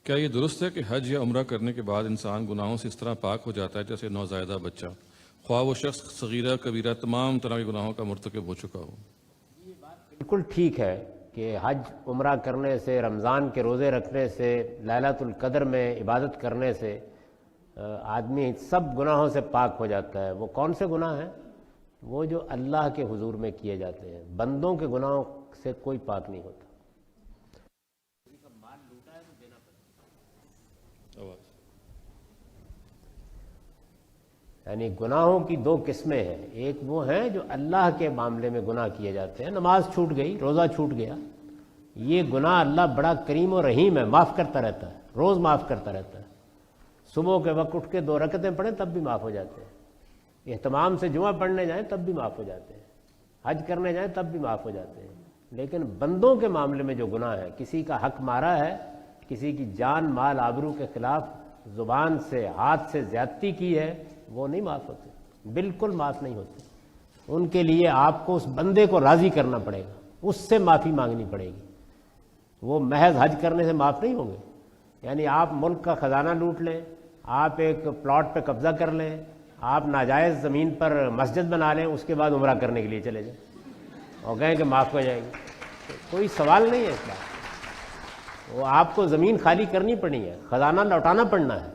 کیا یہ درست ہے کہ حج یا عمرہ کرنے کے بعد انسان گناہوں سے اس طرح پاک ہو جاتا ہے جیسے نوزائیدہ بچہ، خواہ وہ شخص صغیرہ کبیرہ تمام طرح کے گناہوں کا مرتکب ہو چکا ہو؟ بالکل ٹھیک ہے کہ حج عمرہ کرنے سے، رمضان کے روزے رکھنے سے، لیلۃ القدر میں عبادت کرنے سے آدمی سب گناہوں سے پاک ہو جاتا ہے۔ وہ کون سے گناہ ہیں؟ وہ جو اللہ کے حضور میں کیے جاتے ہیں۔ بندوں کے گناہوں سے کوئی پاک نہیں ہوتا۔ یعنی گناہوں کی دو قسمیں ہیں، ایک وہ ہیں جو اللہ کے معاملے میں گناہ کیے جاتے ہیں، نماز چھوٹ گئی، روزہ چھوٹ گیا، یہ گناہ اللہ بڑا کریم و رحیم ہے، معاف کرتا رہتا ہے، روز معاف کرتا رہتا ہے۔ صبح کے وقت اٹھ کے 2 رکعتیں پڑھیں تب بھی معاف ہو جاتے ہیں، اہتمام سے جمعہ پڑھنے جائیں تب بھی معاف ہو جاتے ہیں، حج کرنے جائیں تب بھی معاف ہو جاتے ہیں۔ لیکن بندوں کے معاملے میں جو گناہ ہے، کسی کا حق مارا ہے، کسی کی جان مال آبرو کے خلاف زبان سے ہاتھ سے زیادتی کی ہے، وہ نہیں معاف ہوتے، بالکل معاف نہیں ہوتے۔ ان کے لیے آپ کو اس بندے کو راضی کرنا پڑے گا، اس سے معافی مانگنی پڑے گی، وہ محض حج کرنے سے معاف نہیں ہوں گے۔ یعنی آپ ملک کا خزانہ لوٹ لیں، آپ ایک پلاٹ پہ قبضہ کر لیں، آپ ناجائز زمین پر مسجد بنا لیں، اس کے بعد عمرہ کرنے کے لیے چلے جائیں اور کہیں کہ معاف ہو جائے گی، کوئی سوال نہیں ہے اس بات۔ وہ آپ کو زمین خالی کرنی پڑنی ہے، خزانہ لوٹانا پڑنا ہے۔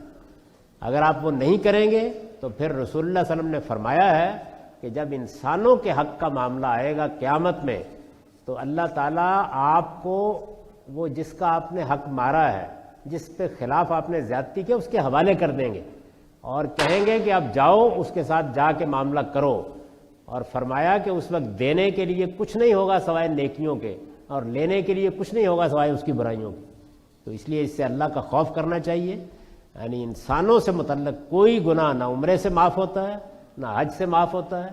اگر آپ وہ نہیں کریں گے تو پھر رسول اللہ صلی اللہ علیہ وسلم نے فرمایا ہے کہ جب انسانوں کے حق کا معاملہ آئے گا قیامت میں تو اللہ تعالیٰ آپ کو وہ جس کا آپ نے حق مارا ہے، جس پہ خلاف آپ نے زیادتی کی، اس کے حوالے کر دیں گے اور کہیں گے کہ آپ جاؤ اس کے ساتھ جا کے معاملہ کرو۔ اور فرمایا کہ اس وقت دینے کے لیے کچھ نہیں ہوگا سوائے نیکیوں کے، اور لینے کے لیے کچھ نہیں ہوگا سوائے اس کی برائیوں کی۔ تو اس لیے اس سے اللہ کا خوف کرنا چاہیے۔ یعنی انسانوں سے متعلق کوئی گناہ نہ عمرے سے معاف ہوتا ہے، نہ حج سے معاف ہوتا ہے،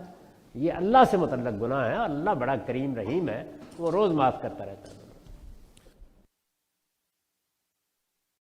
یہ اللہ سے متعلق گناہ ہے۔ اللہ بڑا کریم رحیم ہے، وہ روز معاف کرتا رہتا ہے۔